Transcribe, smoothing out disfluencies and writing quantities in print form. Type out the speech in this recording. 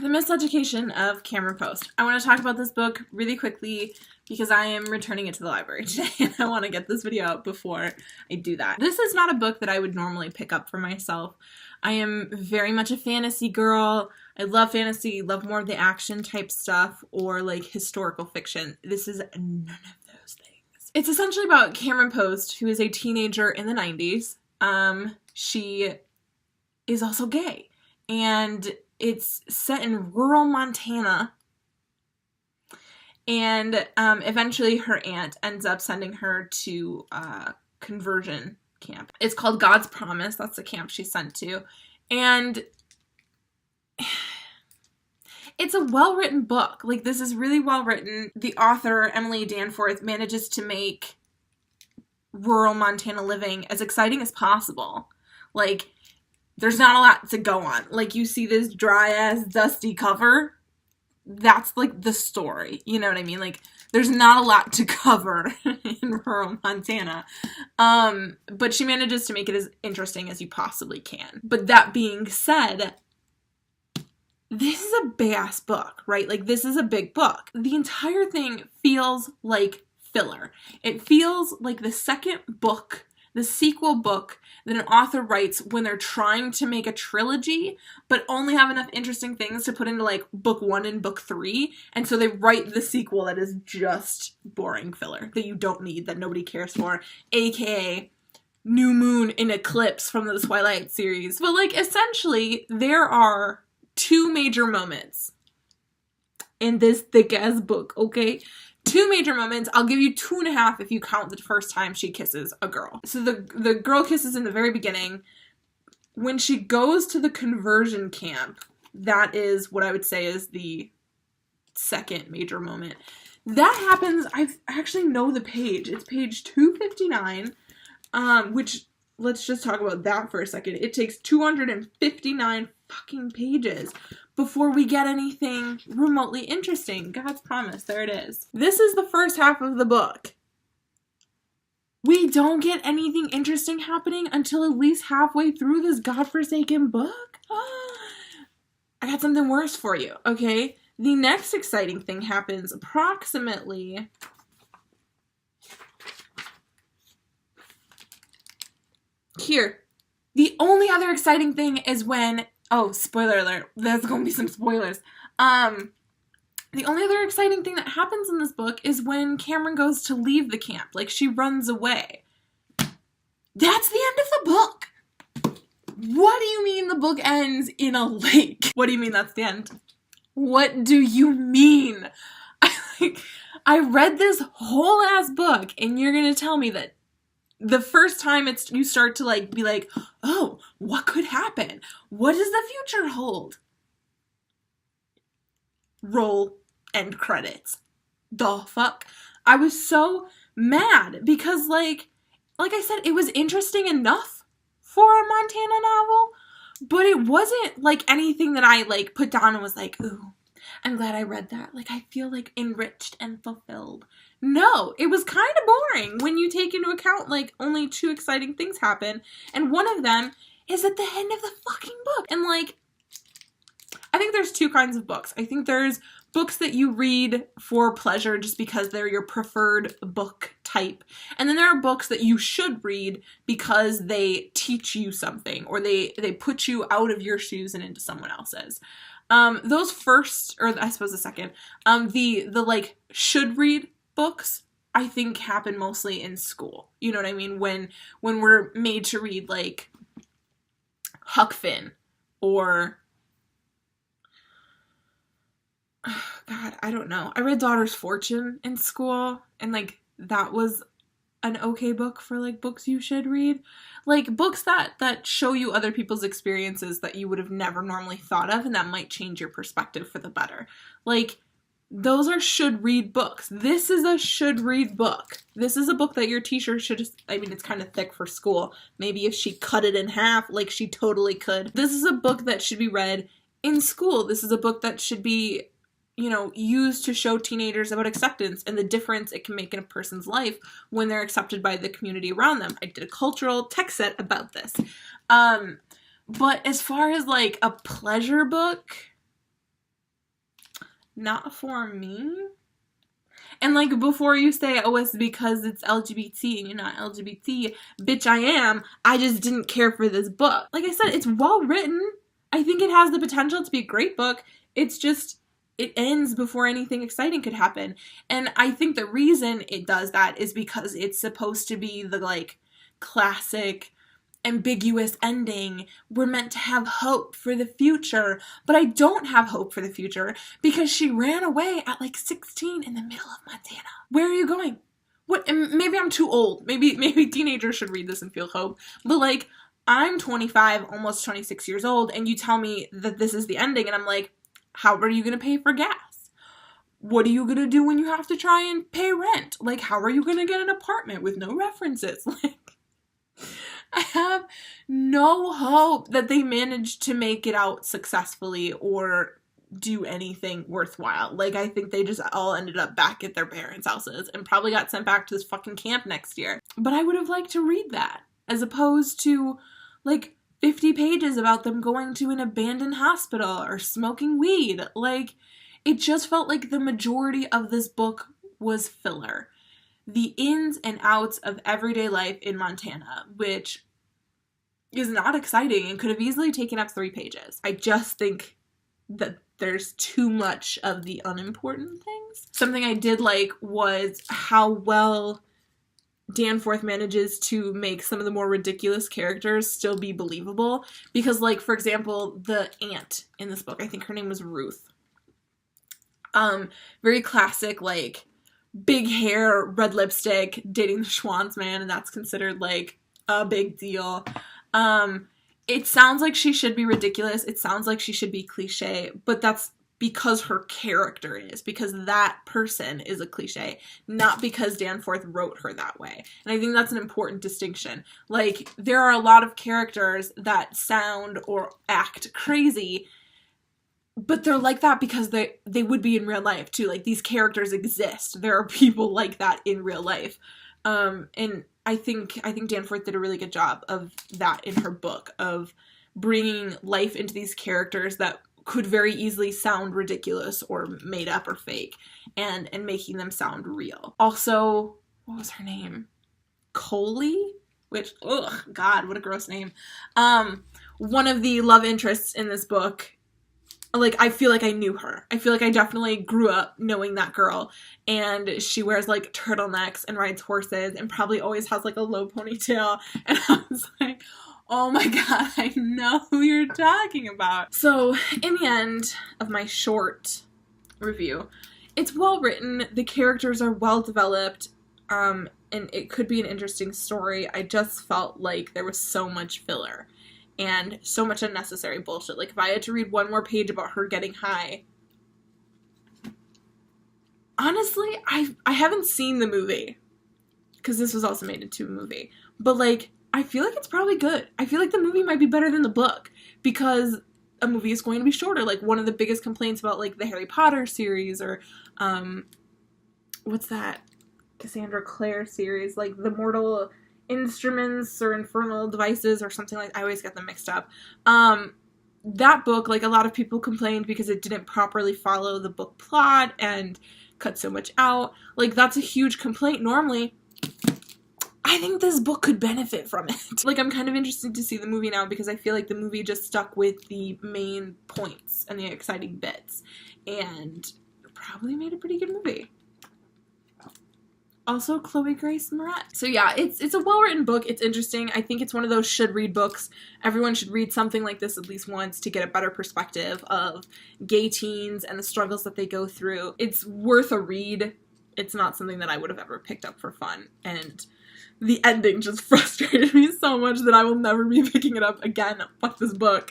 The Miseducation of Cameron Post. I want to talk about this book really quickly because I am returning it to the library today and I want to get this video out before I do that. This is not a book that I would normally pick up for myself. I am very much a fantasy girl. I love fantasy, love more of the action type stuff or like historical fiction. This is none of those things. It's essentially about Cameron Post, who is a teenager in the 90s. She is also gay, and it's set in rural Montana, and eventually her aunt ends up sending her to a conversion camp. It's called God's Promise. That's the camp she's sent to, and it's a well-written book. Like, this is really well-written. The author, Emily Danforth, manages to make rural Montana living as exciting as possible. Like, there's not a lot to go on. Like, you see this dry-ass, dusty cover. That's, like, the story. You know what I mean? Like, there's not a lot to cover in rural Montana. But she manages to make it as interesting as you possibly can. But that being said, this is a big-ass book, right? Like, this is a big book. The entire thing feels like filler. It feels like the second book, the sequel book that an author writes when they're trying to make a trilogy, but only have enough interesting things to put into, like, book 1 and book 3, and so they write the sequel that is just boring filler, that you don't need, that nobody cares for, aka New Moon in Eclipse from the Twilight series. But, like, essentially, there are 2 major moments in this thick-ass book, okay? 2 major moments. I'll give you 2.5 if you count the first time she kisses a girl. So the girl kisses in the very beginning. When she goes to the conversion camp, that is what I would say is the second major moment. That happens, I actually know the page. It's page 259, which, let's just talk about that for a second. It takes 259 fucking pages before we get anything remotely interesting. God's Promise, there it is. This is the first half of the book. We don't get anything interesting happening until at least halfway through this godforsaken book. I got something worse for you, okay? The next exciting thing happens approximately here. The only other exciting thing is when, oh, spoiler alert, there's gonna be some spoilers. The only other exciting thing that happens in this book is when Cameron goes to leave the camp. Like, she runs away. That's the end of the book. What do you mean the book ends in a lake? What do you mean that's the end? What do you mean? I read this whole ass book, and you're gonna tell me that the first time you start to, like, be like, oh, what could happen? What does the future hold? Roll end credits. The fuck? I was so mad because, like I said, it was interesting enough for a Montana novel, but it wasn't, like, anything that I, like, put down and was like, ooh, I'm glad I read that. Like, I feel, like, enriched and fulfilled. No, it was kind of boring when you take into account, like, only 2 exciting things happen, and one of them is at the end of the fucking book. And, like, I think there's 2 kinds of books. I think there's books that you read for pleasure just because they're your preferred book type. And then there are books that you should read because they teach you something, or they put you out of your shoes and into someone else's. Those first, or I suppose the second, the like, should read books, I think, happen mostly in school. You know what I mean? When we're made to read, like, Huck Finn, or God, I don't know. I read Daughter's Fortune in school, and, like, that was an okay book for, like, books you should read. Like, books that show you other people's experiences that you would have never normally thought of, and that might change your perspective for the better. Like, those are should-read books. This is a should-read book. This is a book that your teacher should just, I mean, it's kind of thick for school. Maybe if she cut it in half, like, she totally could. This is a book that should be read in school. This is a book that should be, you know, used to show teenagers about acceptance and the difference it can make in a person's life when they're accepted by the community around them. I did a cultural tech set about this. But as far as, like, a pleasure book, not for me. And, like, before you say, oh, it's because it's LGBT and you're not LGBT, bitch, I am. I just didn't care for this book. Like I said, it's well written. I think it has the potential to be a great book. It's just, it ends before anything exciting could happen. And I think the reason it does that is because it's supposed to be the, like, classic ambiguous ending. We're meant to have hope for the future, but I don't have hope for the future because she ran away at like 16 in the middle of Montana. Where are you going? What? And maybe I'm too old. Maybe teenagers should read this and feel hope. But like, I'm 25, almost 26 years old, and you tell me that this is the ending, and I'm like, how are you going to pay for gas? What are you going to do when you have to try and pay rent? Like, how are you going to get an apartment with no references? Like, I have no hope that they managed to make it out successfully or do anything worthwhile. Like, I think they just all ended up back at their parents' houses and probably got sent back to this fucking camp next year. But I would have liked to read that, as opposed to, like, 50 pages about them going to an abandoned hospital or smoking weed. Like, it just felt like the majority of this book was filler. The ins and outs of everyday life in Montana, which is not exciting and could have easily taken up 3 pages. I just think that there's too much of the unimportant things. Something I did like was how well Danforth manages to make some of the more ridiculous characters still be believable. Because, like, for example, the aunt in this book, I think her name was Ruth. Very classic, like, big hair, red lipstick, dating the Schwann's man, and that's considered, like, a big deal. It sounds like she should be ridiculous. It sounds like she should be cliche, but that's because her character is, because that person is a cliche, not because Danforth wrote her that way. And I think that's an important distinction. Like, there are a lot of characters that sound or act crazy, but they're like that because they would be in real life too. Like, these characters exist. There are people like that in real life. And I think Danforth did a really good job of that in her book, of bringing life into these characters that could very easily sound ridiculous or made up or fake, and making them sound real. Also, what was her name? Coley? Which, ugh, God, what a gross name. One of the love interests in this book, like, I feel like I knew her. I feel like I definitely grew up knowing that girl. And she wears, like, turtlenecks and rides horses and probably always has, like, a low ponytail. And I was like, oh my God, I know who you're talking about. So, in the end of my short review, it's well written. The characters are well developed. And it could be an interesting story. I just felt like there was so much filler and so much unnecessary bullshit. Like, if I had to read one more page about her getting high... Honestly, I haven't seen the movie, because this was also made into a movie. But, like, I feel like it's probably good. I feel like the movie might be better than the book, because a movie is going to be shorter. Like, one of the biggest complaints about, like, the Harry Potter series, or, what's that? Cassandra Clare series, like, the Mortal Instruments or Infernal Devices or something like, I always get them mixed up. That book, like, a lot of people complained because it didn't properly follow the book plot and cut so much out. Like, that's a huge complaint normally. I think this book could benefit from it. Like, I'm kind of interested to see the movie now, because I feel like the movie just stuck with the main points and the exciting bits, and probably made a pretty good movie. Also, Chloe Grace Moretz. So yeah, it's a well-written book. It's interesting. I think it's one of those should-read books. Everyone should read something like this at least once to get a better perspective of gay teens and the struggles that they go through. It's worth a read. It's not something that I would have ever picked up for fun. And the ending just frustrated me so much that I will never be picking it up again. Fuck this book.